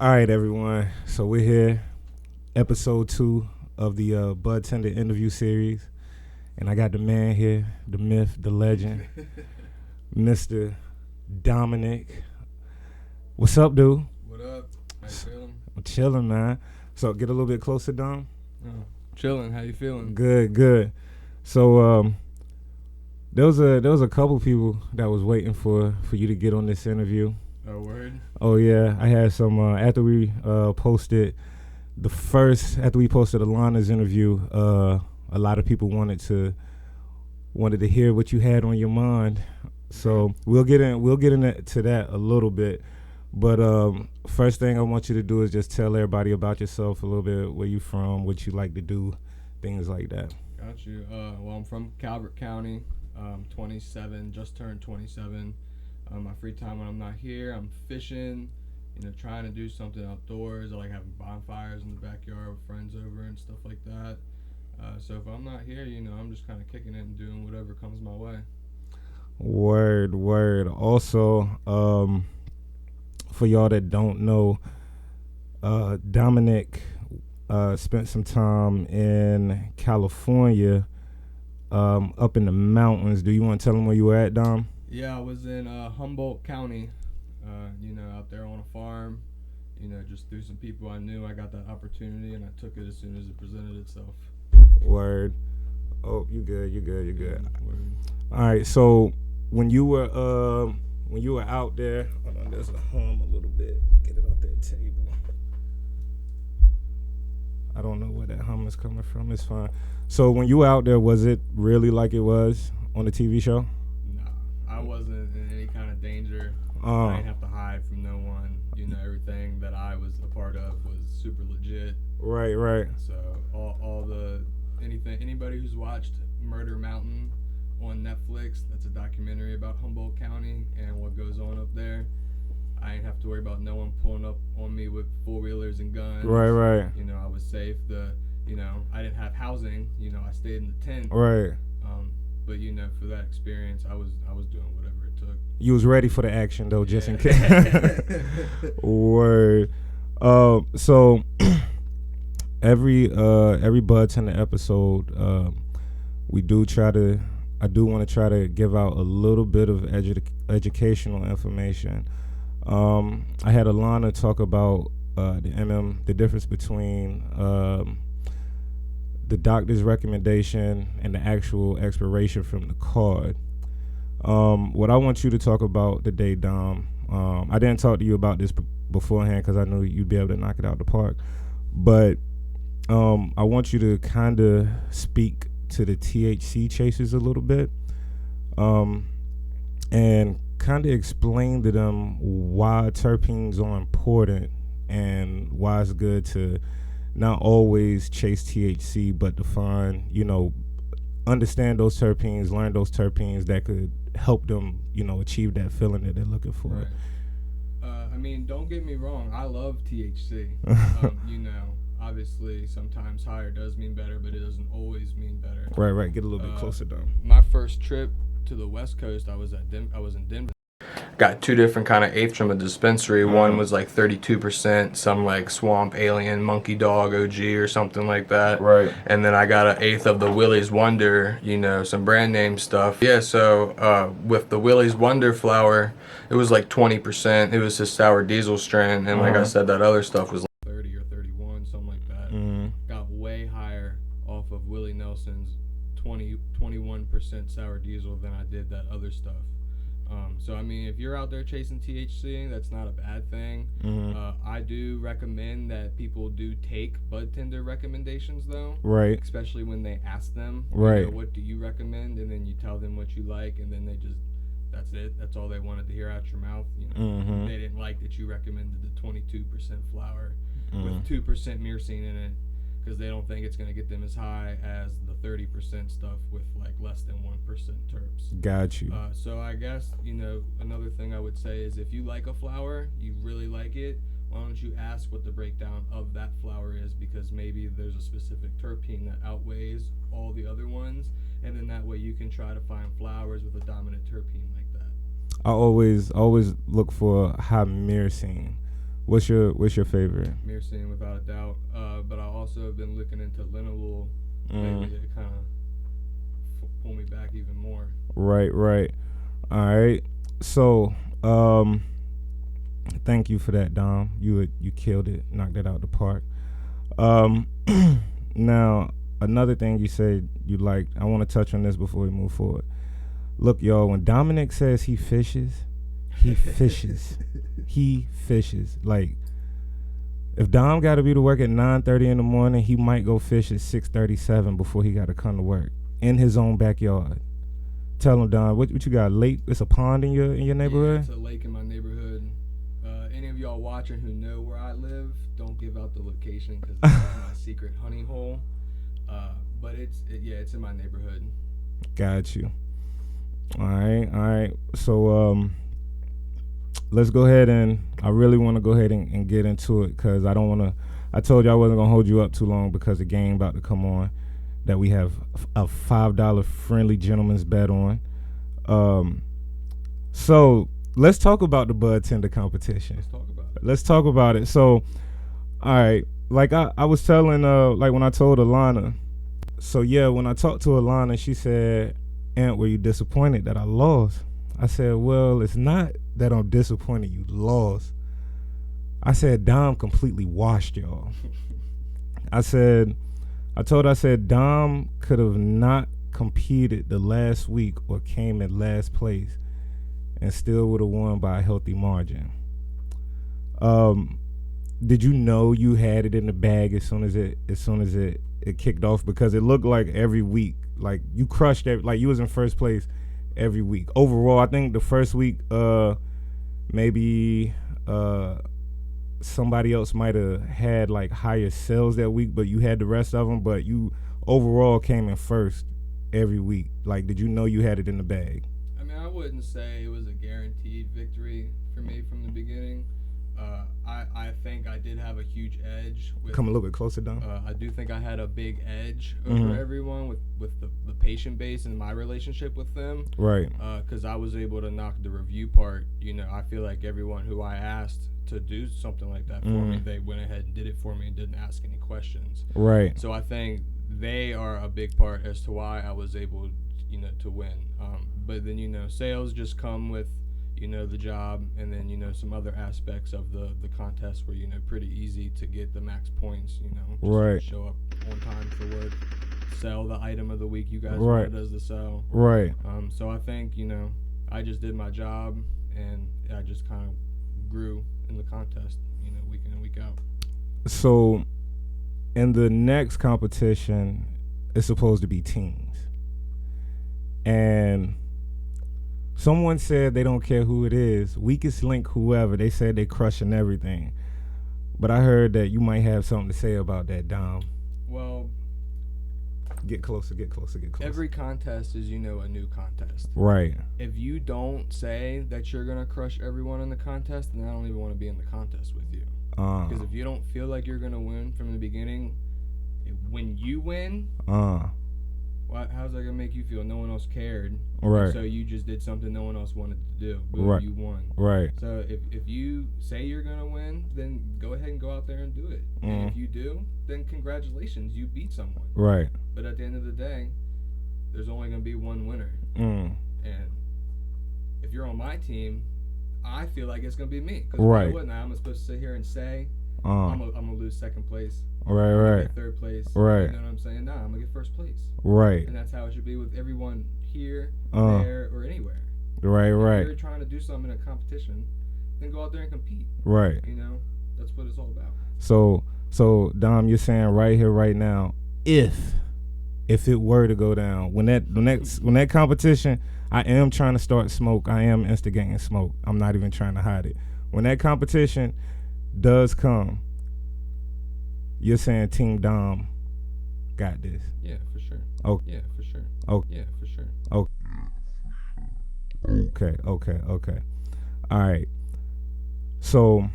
All right, everyone. So we're here, episode 2 of the Budtender interview series. And I got the man here, the myth, the legend, Mr. Dominic. What's up, dude? What up? How you feeling? I'm chilling, man. So get a little bit closer, Dom. Chilling. How you feeling? Good. So there was a couple people that was waiting for you to get on this interview. Oh, word? Oh yeah, I had some after we posted Alana's interview. A lot of people wanted to hear what you had on your mind. So we'll get into that a little bit. But first thing I want you to do is just tell everybody about yourself a little bit, where you from, what you like to do, things like that. Got you. Well, I'm from Calvert County. 27, just turned 27. My free time when I'm not here, I'm fishing, trying to do something outdoors. I like having bonfires in the backyard with friends over and stuff like that. So if I'm not here, I'm just kind of kicking it and doing whatever comes my way. Word. Also, for y'all that don't know, Dominic spent some time in California, up in the mountains. Do you want to tell them where you were at, Dom? Yeah, I was in Humboldt County, out there on a farm, just through some people I knew. I got that opportunity and I took it as soon as it presented itself. Word. Oh, you good. Word. All right, so when you were out there, hold on, there's a hum a little bit. Get it off that table. I don't know where that hum is coming from. It's fine. So when you were out there, was it really like it was on the TV show? I wasn't in any kind of danger. I didn't have to hide from no one. Everything that I was a part of was super legit. Right. So anybody who's watched Murder Mountain on Netflix, that's a documentary about Humboldt County and what goes on up there. I didn't have to worry about no one pulling up on me with four-wheelers and guns. Right. I was safe. I didn't have housing. I stayed in the tent. Right. But for that experience, I was doing whatever it took. You was ready for the action though, just in case. Word. So every Budtender episode, I do want to try to give out a little bit of educational information. I had Alana talk about the difference between the doctor's recommendation and the actual expiration from the card. What I want you to talk about today, Dom, I didn't talk to you about this beforehand because I knew you'd be able to knock it out the park, but I want you to kind of speak to the THC chasers a little bit, and kind of explain to them why terpenes are important and why it's good to not always chase THC, but to find, understand those terpenes, learn those terpenes that could help them, achieve that feeling that they're looking for. Right. Don't get me wrong. I love THC. Obviously, sometimes higher does mean better, but it doesn't always mean better. Right. Get a little bit closer, Dom. My first trip to the West Coast, I was in Denver. Got two different kind of eighths from a dispensary. One was like 32%, some like swamp alien monkey dog OG or something like that. Right. And then I got an eighth of the Willie's Wonder, some brand name stuff. Yeah, so with the Willie's Wonder flower, it was like 20%. It was his sour diesel strain, and like I said, that other stuff was like 30 or 31, something like that. Got way higher off of Willie Nelson's 21% sour diesel than I did that other stuff. So if you're out there chasing THC, that's not a bad thing. I do recommend that people do take Budtender recommendations though. Right. Especially when they ask them, right, what do you recommend, and then you tell them what you like, and then that's it. That's all they wanted to hear out your mouth. They didn't like that you recommended the 22% flour with 2% myrcene in it, because they don't think it's going to get them as high as the 30% stuff with like less than 1% terps. Got you. So I guess, another thing I would say is if you like a flower, you really like it, why don't you ask what the breakdown of that flower is, because maybe there's a specific terpene that outweighs all the other ones, and then that way you can try to find flowers with a dominant terpene like that. I always look for high myrcene, What's your favorite? Myrcene, without a doubt. But I also have been looking into linalool lately to kind of pull me back even more. Right. All right. So, thank you for that, Dom. You killed it, knocked it out the park. Now, another thing you said you liked, I want to touch on this before we move forward. Look, y'all, when Dominic says he fishes, he fishes. He fishes. Like, if Dom got to be to work at 9:30 in the morning, he might go fish at 6:37 before he got to come to work in his own backyard. Tell him, Dom, what you got? Lake? It's a pond in your neighborhood? Yeah, it's a lake in my neighborhood. Any of y'all watching who know where I live, don't give out the location because this is my secret honey hole. But it's in my neighborhood. Got you. All right. So let's go ahead, and I really want to go ahead and get into it because I don't want to. I told you I wasn't gonna hold you up too long because the game about to come on that we have a $5 friendly gentleman's bet on. So let's talk about the Budtender competition. Let's talk about it. So, all right, like I was telling, like when I told Alana. So yeah, when I talked to Alana, she said, "Aunt, were you disappointed that I lost?" I said, "Well, it's not that I'm disappointed you lost." I said, "Dom completely washed y'all." I said, Dom could have not competed the last week or came in last place and still would have won by a healthy margin. Did you know you had it in the bag as soon as it kicked off? Because it looked like every week, like you crushed like you was in first place every week. Overall, I think the first week, maybe somebody else might have had like higher sales that week, but you had the rest of them. But you overall came in first every week. Like, did you know you had it in the bag? I mean, I wouldn't say it was a guaranteed victory for me from the beginning. I think I did have a huge edge. Come a little bit closer, Don. I do think I had a big edge over everyone with the patient base and my relationship with them. Right. Because I was able to knock the review part. You know, I feel like everyone who I asked to do something like that for me, they went ahead and did it for me and didn't ask any questions. Right. So I think they are a big part as to why I was able, to win. But then, sales just come with, the job, and then, some other aspects of the contest were, pretty easy to get the max points, just right. show up on time for work, sell the item of the week you guys wanted us to sell. Right. So I think, I just did my job, and I just kind of grew in the contest, week in and week out. So in the next competition, it's supposed to be teams. And someone said they don't care who it is, weakest link, whoever. They said they crushing everything. But I heard that you might have something to say about that, Dom. Well, get closer. Every contest is, a new contest. Right. If you don't say that you're going to crush everyone in the contest, then I don't even want to be in the contest with you. Because if you don't feel like you're going to win from the beginning, when you win, how's that going to make you feel? No one else cared. Right. So you just did something no one else wanted to do. Boom, right. You won. Right. So if you say you're going to win, then go ahead and go out there and do it. And if you do, then congratulations, you beat someone. Right. But at the end of the day, there's only going to be one winner. And if you're on my team, I feel like it's going to be me. Because right. why wouldn't I? I'm supposed to sit here and say, I'm going to lose second place. Right. Get third place. Right. You know what I'm saying? Nah, I'm going to get first place. Right. And that's how it should be with everyone here, there, or anywhere. Right. If you're trying to do something in a competition, then go out there and compete. Right. That's what it's all about. So Dom, you're saying right here, right now, if it were to go down, when that competition, I am trying to start smoke. I am instigating smoke. I'm not even trying to hide it. When that competition does come, you're saying Team Dom got this. Yeah, for sure. Oh. Yeah, for sure. Oh. Yeah, for sure. Okay. All right. So,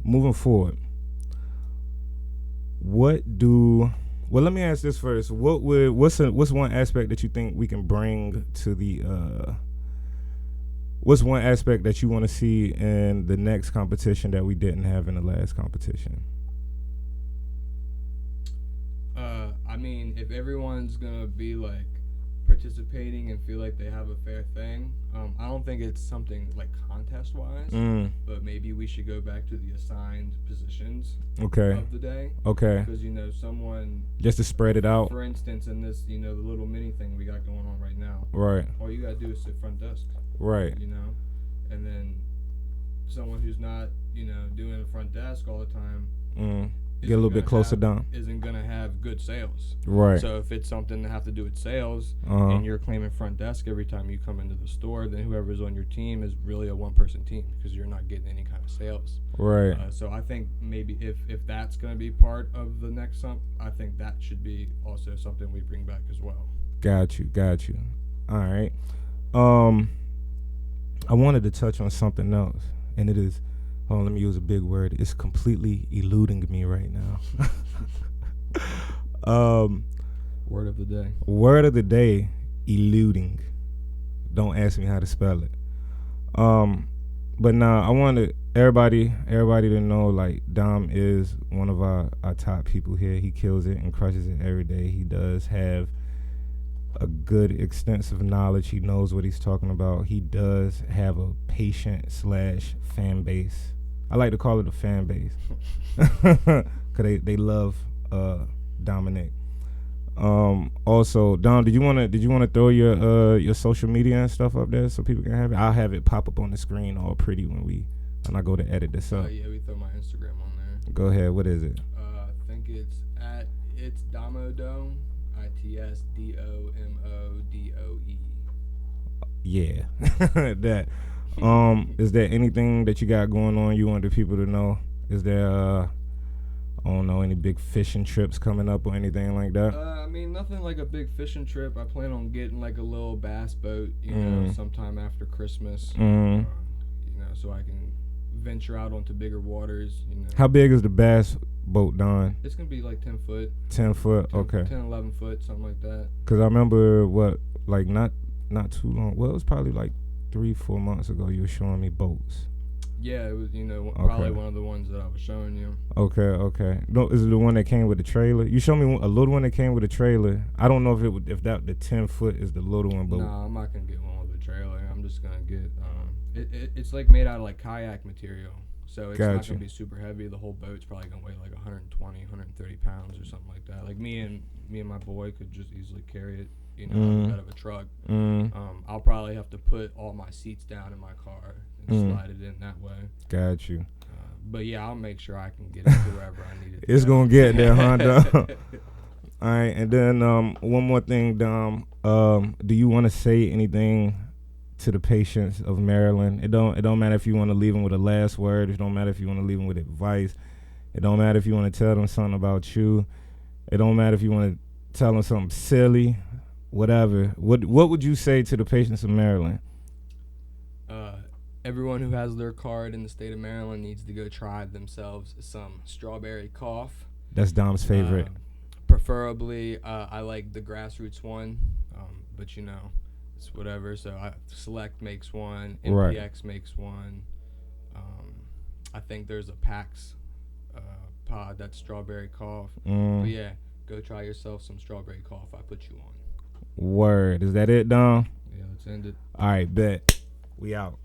moving forward, let me ask this first. What's one aspect that you think we can bring to the what's one aspect that you want to see in the next competition that we didn't have in the last competition? I mean, if everyone's gonna be like participating and feel like they have a fair thing, I don't think it's something like contest wise, but maybe we should go back to the assigned positions of the day. Okay. Because someone just to spread it out. For instance, in this, the little mini thing we got going on right now. Right. All you gotta do is sit front desk. Right. And then someone who's not, doing the front desk all the time. Get a little bit closer down. Isn't gonna have good sales. Right. So if it's something that have to do with sales, and you're claiming front desk every time you come into the store, then whoever's on your team is really a one-person team because you're not getting any kind of sales. Right. So I think maybe if that's gonna be part of the next I think that should be also something we bring back as well. Got you. All right. I wanted to touch on something else, and it is. Oh, let me use a big word. It's completely eluding me right now. Word of the day. Word of the day, eluding. Don't ask me how to spell it. But now I wanted everybody to know, like, Dom is one of our top people here. He kills it and crushes it every day. He does have a good extensive knowledge. He knows what he's talking about. He does have a patient/fan base. I like to call it a fan base because they love Dominic. Also, Dom, did you want to throw your social media and stuff up there so people can have it? I'll have it pop up on the screen all pretty when I go to edit this up. Yeah, we throw my Instagram on there. Go ahead. What is it? I think it's Domodoe, ITSDOMODOE. Yeah, that. Is there anything that you got going on you want the people to know? Is there, I don't know, any big fishing trips coming up or anything like that? I mean, nothing like a big fishing trip. I plan on getting like a little bass boat, sometime after Christmas, so I can venture out onto bigger waters. How big is the bass boat, Don? It's going to be like 10 foot. 10 foot, okay. 10, 11 foot, something like that. Because I remember, not too long, well, it was probably like 3-4 months ago, you were showing me boats. Yeah, it was, probably one of the ones that I was showing you. Okay. No, is it the one that came with the trailer? You showed me a little one that came with a trailer. I don't know if the 10 foot is the little one, but no, I'm not gonna get one with a trailer. I'm just gonna get it's like made out of like kayak material, so it's not gonna be super heavy. The whole boat's probably gonna weigh like 120, 130 pounds or something like that. Like me and my boy could just easily carry it. Out of a truck. I'll probably have to put all my seats down in my car and slide it in that way. Got you. But yeah, I'll make sure I can get it to wherever I need it. It's gonna get there, Honda. All right, and then one more thing, Dom. Do you want to say anything to the patients of Maryland? It don't matter if you want to leave them with a last word. It don't matter if you want to leave them with advice. It don't matter if you want to tell them something about you. It don't matter if you want to tell them something silly. Whatever. What would you say to the patients of Maryland? Everyone who has their card in the state of Maryland needs to go try themselves some strawberry cough. That's Dom's favorite. Preferably, I like the grassroots one, but it's whatever. So Select makes one, MPX makes one. I think there's a PAX pod that's strawberry cough. But yeah, go try yourself some strawberry cough. I put you on. Word. Is that it, Dom? Yeah, let's end it. All right, bet. We out.